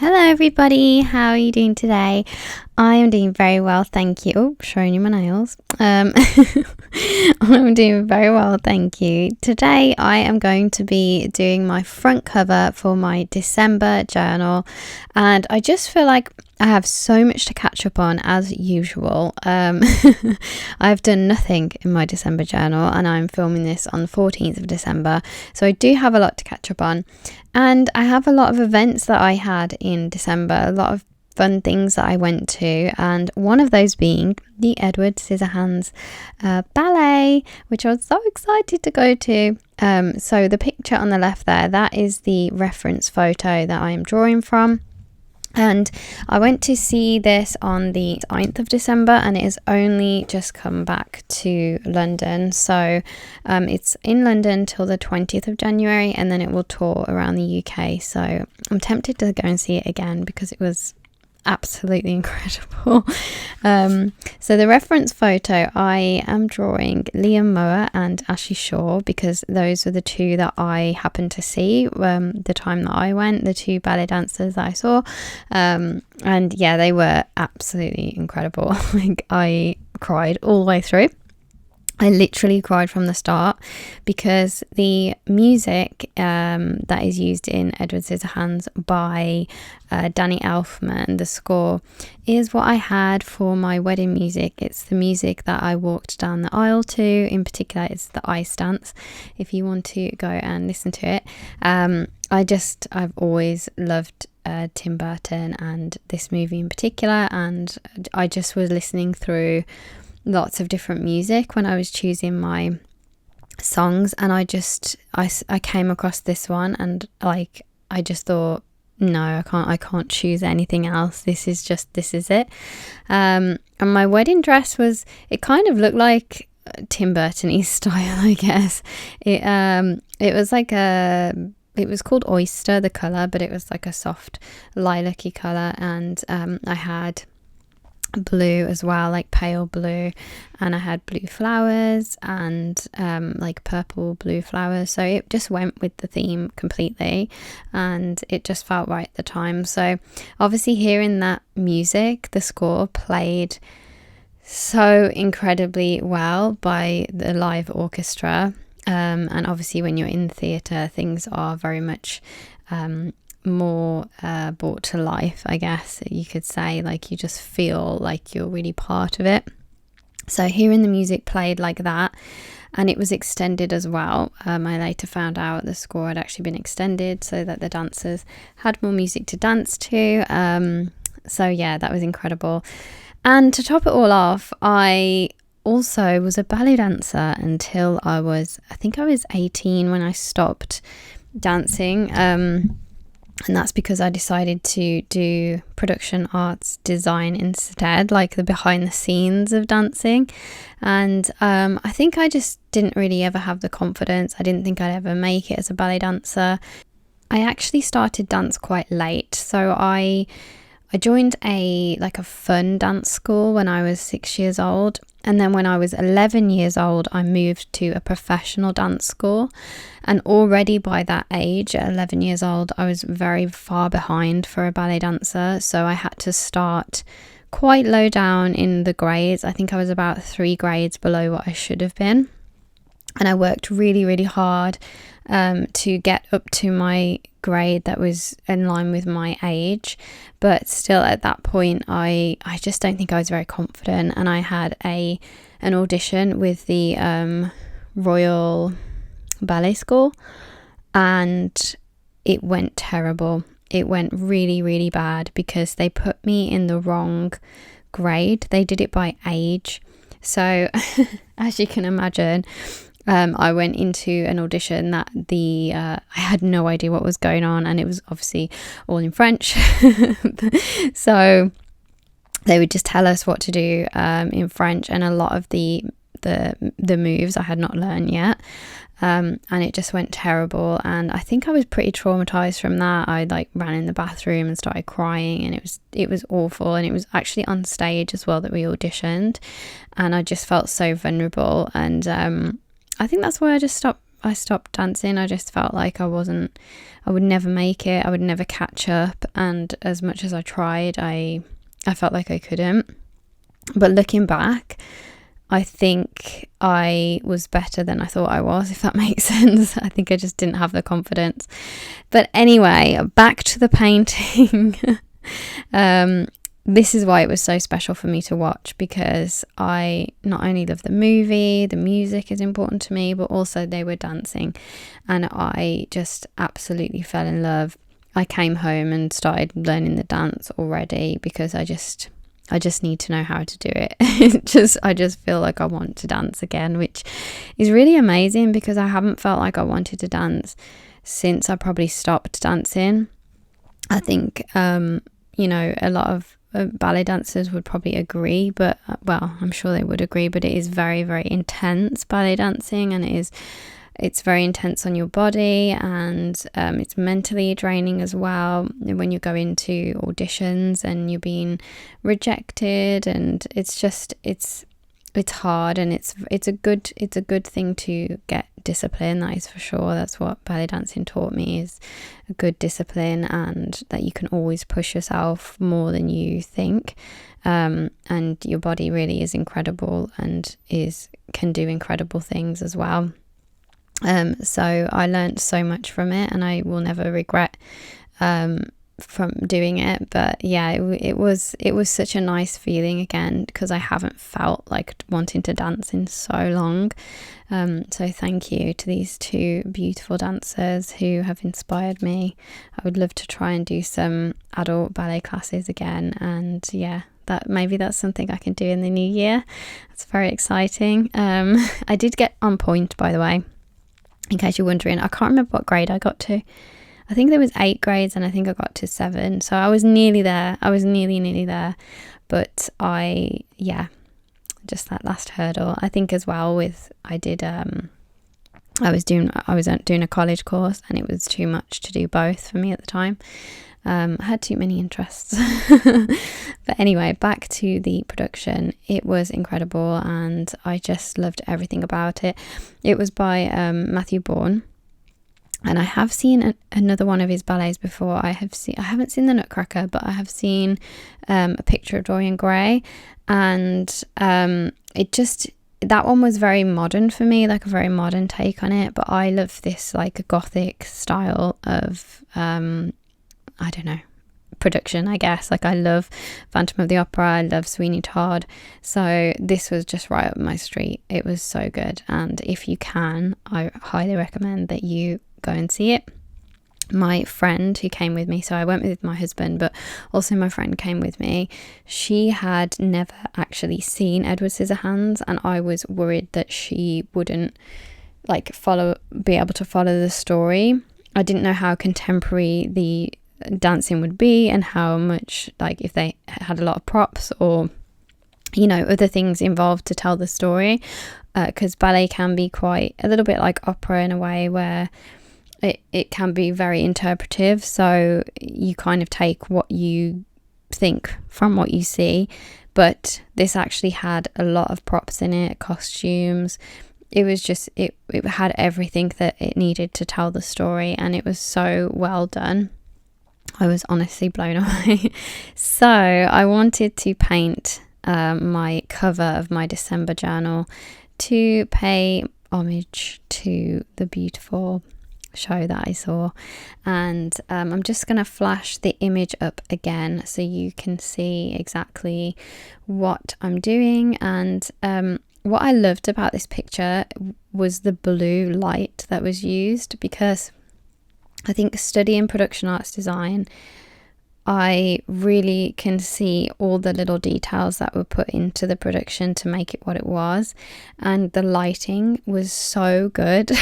Hello everybody, how are you doing today? I am doing very well, thank you. Oh, showing you my nails. I'm doing very well, thank you. Today I am going to be doing my front cover for my December journal, and I just feel like I have so much to catch up on as usual. I've done nothing in my December journal, and I'm filming this on the 14th of December, so I do have a lot to catch up on. And I have a lot of events that I had in December, a lot of fun things that I went to, and one of those being the Edward Scissorhands ballet, which I was so excited to go to. So the picture on the left there, that is the reference photo that I am drawing from. And I went to see this on the 9th of December, and it has only just come back to London. So it's in London till the 20th of January, and then it will tour around the UK. So I'm tempted to go and see it again because it was absolutely incredible. So the reference photo, I am drawing Liam Moore and Ashley Shaw because those were the two that I happened to see the time that I went, the two ballet dancers that I saw, and yeah, they were absolutely incredible. Like, I cried all the way through. I literally cried from the start because the music that is used in Edward Scissorhands by Danny Elfman, the score, is what I had for my wedding music. It's the music that I walked down the aisle to. In particular, it's the ice dance, if you want to go and listen to it. I've always loved Tim Burton and this movie in particular, and I just was listening through lots of different music when I was choosing my songs, and I came across this one, and like I just thought, no, I can't choose anything else. This is it. And my wedding dress it kind of looked like Tim Burton-y style, I guess. It was called Oyster, the colour, but it was like a soft lilac-y colour, and I had blue as well, like pale blue, and I had blue flowers and like purple blue flowers, so it just went with the theme completely, and it just felt right at the time. So obviously hearing that music, the score played so incredibly well by the live orchestra, and obviously when you're in the theatre, things are very much more brought to life, I guess you could say. Like, you just feel like you're really part of it. So hearing the music played like that, and it was extended as well. I later found out the score had actually been extended so that the dancers had more music to dance to. So yeah, that was incredible. And to top it all off, I also was a ballet dancer until I was 18 when I stopped dancing. And that's because I decided to do production arts design instead, like the behind the scenes of dancing. And I think I just didn't really ever have the confidence. I didn't think I'd ever make it as a ballet dancer. I actually started dance quite late. So I joined a fun dance school when I was 6 years old. And then when I was 11 years old, I moved to a professional dance school. And already by that age, at 11 years old, I was very far behind for a ballet dancer. So I had to start quite low down in the grades. I think I was about 3 grades below what I should have been. And I worked really, really hard to get up to my grade that was in line with my age, but still at that point I just don't think I was very confident. And I had an audition with the Royal Ballet School, and it went terrible. It went really, really bad because they put me in the wrong grade. They did it by age. So as you can imagine, I went into an audition that I had no idea what was going on, and it was obviously all in French. So they would just tell us what to do in French, and a lot of the moves I had not learned yet. And it just went terrible, and I think I was pretty traumatized from that. I ran in the bathroom and started crying, and it was awful. And it was actually on stage as well that we auditioned, and I just felt so vulnerable. And I think that's why I just stopped stopped dancing. I just felt like I would never make it. I would never catch up. And as much as I tried, I felt like I couldn't. But looking back, I think I was better than I thought I was, if that makes sense. I think I just didn't have the confidence. But anyway, back to the painting. This is why it was so special for me to watch, because I not only love the movie, the music is important to me, but also they were dancing, and I just absolutely fell in love. I came home and started learning the dance already, because I just need to know how to do it. I just feel like I want to dance again, which is really amazing, because I haven't felt like I wanted to dance since I probably stopped dancing. I think, a lot of ballet dancers would probably agree, but well, I'm sure they would agree, but it is very, very intense, ballet dancing, and it's very intense on your body, and it's mentally draining as well when you go into auditions and you're being rejected, and it's hard, and it's a good thing to get discipline, that is for sure. That's what ballet dancing taught me, is a good discipline, and that you can always push yourself more than you think, and your body really is incredible and can do incredible things as well. So I learned so much from it, and I will never regret from doing it. But yeah, it was such a nice feeling again, because I haven't felt like wanting to dance in so long. So thank you to these two beautiful dancers who have inspired me. I would love to try and do some adult ballet classes again, and yeah, that's something I can do in the new year. It's very exciting. I did get on point, by the way, in case you're wondering. I can't remember what grade I got to. I think there was 8 grades, and I think I got to 7. So I was nearly there. I was nearly there. But just that last hurdle. I think as well I was doing a college course, and it was too much to do both for me at the time. I had too many interests. But anyway, back to the production. It was incredible, and I just loved everything about it. It was by Matthew Bourne, and I have seen another one of his ballets before. I haven't seen the Nutcracker, but I have seen a picture of Dorian Gray, and that one was very modern for me, like a very modern take on it. But I love this like gothic style of I don't know, production, I guess. Like, I love Phantom of the Opera, I love Sweeney Todd, so this was just right up my street. It was so good, and if you can, I highly recommend that you go and see it. My friend who came with me, so I went with my husband, but also my friend came with me, she had never actually seen Edward Scissorhands, and I was worried that she wouldn't be able to follow the story. I didn't know how contemporary the dancing would be, and how much, like, if they had a lot of props or other things involved to tell the story, because ballet can be quite a little bit like opera in a way, where it can be very interpretive, so you kind of take what you think from what you see. But this actually had a lot of props in it, costumes. It was just it had everything that it needed to tell the story, and it was so well done. I was honestly blown away. So I wanted to paint my cover of my December journal to pay homage to the beautiful show that I saw, and I'm just going to flash the image up again so you can see exactly what I'm doing. And what I loved about this picture was the blue light that was used, because I think studying production arts design, I really can see all the little details that were put into the production to make it what it was. And the lighting was so good.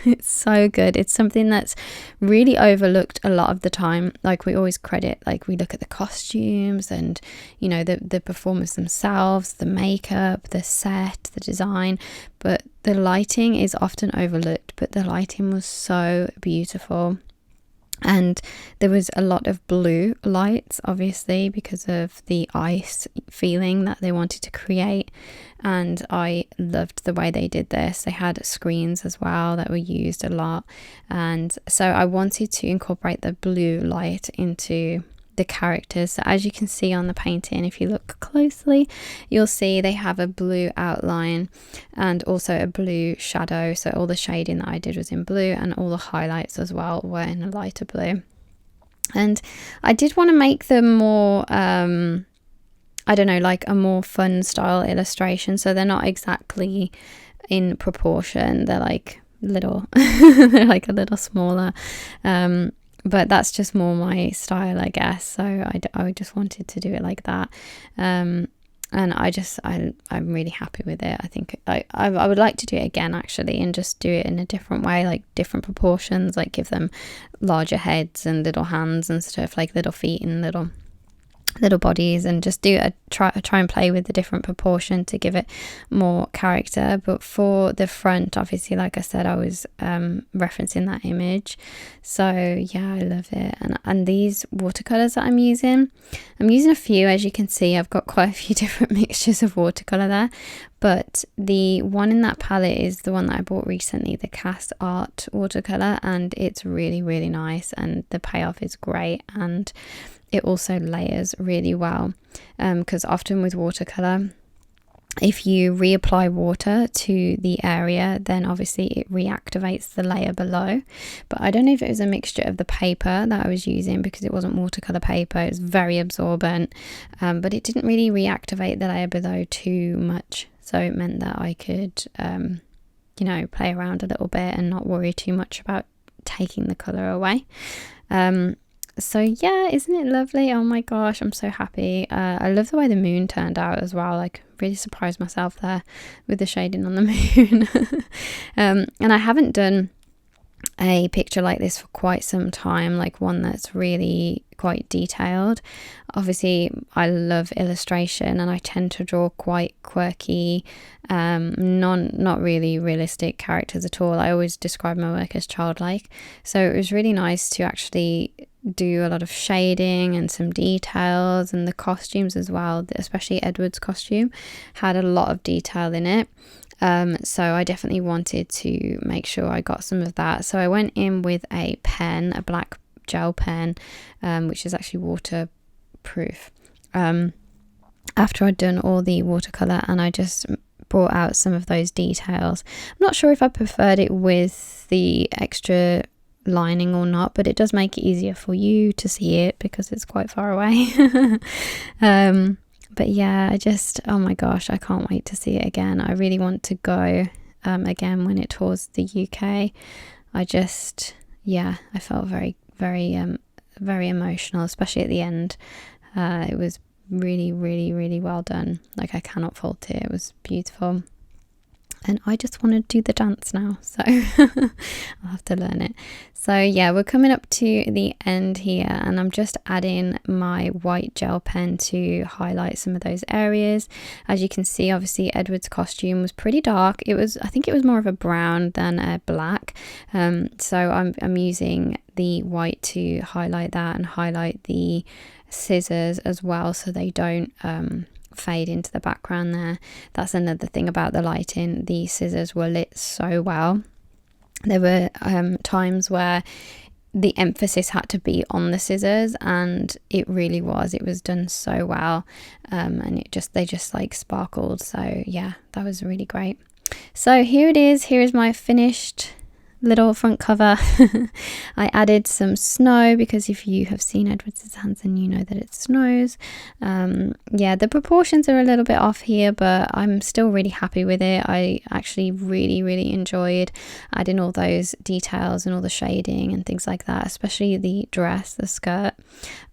It's so good. It's something that's really overlooked a lot of the time. Like, we always credit, like, we look at the costumes and, the performers themselves, the makeup, the set, the design, but the lighting is often overlooked. But the lighting was so beautiful. And there was a lot of blue lights, obviously, because of the ice feeling that they wanted to create. And I loved the way they did this. They had screens as well that were used a lot. And so I wanted to incorporate the blue light into the characters. So as you can see on the painting, if you look closely, you'll see they have a blue outline and also a blue shadow. So all the shading that I did was in blue, and all the highlights as well were in a lighter blue. And I did want to make them more I don't know, like a more fun style illustration. So they're not exactly in proportion, they're like little they're like a little smaller, but that's just more my style, I guess. So I just wanted to do it like that. And I'm really happy with it. I think I would like to do it again, actually, and just do it in a different way, like different proportions, like give them larger heads and little hands and stuff, like little feet and little bodies, and just try and play with the different proportion to give it more character. But for the front, obviously, like I said, I was referencing that image. So yeah, I love it. And these watercolors that I'm using a few. As you can see, I've got quite a few different mixtures of watercolor there, but the one in that palette is the one that I bought recently, the Cast Art watercolor, and it's really, really nice, and the payoff is great, and it also layers really well, because often with watercolor, if you reapply water to the area, then obviously it reactivates the layer below. But I don't know if it was a mixture of the paper that I was using, because it wasn't watercolor paper, it was very absorbent, but it didn't really reactivate the layer below too much. So it meant that I could, play around a little bit and not worry too much about taking the color away. So yeah, isn't it lovely? Oh my gosh, I'm so happy. I love the way the moon turned out as well. Like, really surprised myself there with the shading on the moon. And I haven't done a picture like this for quite some time, like one that's really quite detailed. Obviously, I love illustration, and I tend to draw quite quirky, not really realistic characters at all. I always describe my work as childlike. So it was really nice to actually do a lot of shading and some details, and the costumes as well, especially Edward's costume had a lot of detail in it. So I definitely wanted to make sure I got some of that. So I went in with a pen, a black gel pen, which is actually waterproof, after I'd done all the watercolor, and I just brought out some of those details. I'm not sure if I preferred it with the extra lining or not, but it does make it easier for you to see it because it's quite far away. But yeah, oh my gosh, I can't wait to see it again. I really want to go again when it tours the UK. I felt very, very, very emotional, especially at the end. It was really, really, really well done. Like, I cannot fault it. It was beautiful. And I just want to do the dance now, so I'll have to learn it. So yeah, we're coming up to the end here, and I'm just adding my white gel pen to highlight some of those areas. As you can see, obviously Edward's costume was pretty dark. I think it was more of a brown than a black. So I'm using the white to highlight that and highlight the scissors as well, so they don't fade into the background there. That's another thing about the lighting. The scissors were lit so well. There were times where the emphasis had to be on the scissors, and it really was. It was done so well, and they just like sparkled. So yeah, that was really great. So here it is. Here is my finished little front cover. I added some snow because if you have seen Edward Scissorhands, then you know that it snows. Yeah, the proportions are a little bit off here, but I'm still really happy with it. I actually really, really enjoyed adding all those details and all the shading and things like that, especially the dress, the skirt.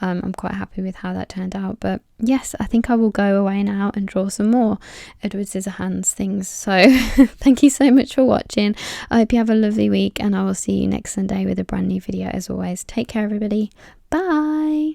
I'm quite happy with how that turned out. But yes, I think I will go away now and draw some more Edward Scissorhands things. So thank you so much for watching. I hope you have a lovely week, and I will see you next Sunday with a brand new video as always. Take care, everybody. Bye.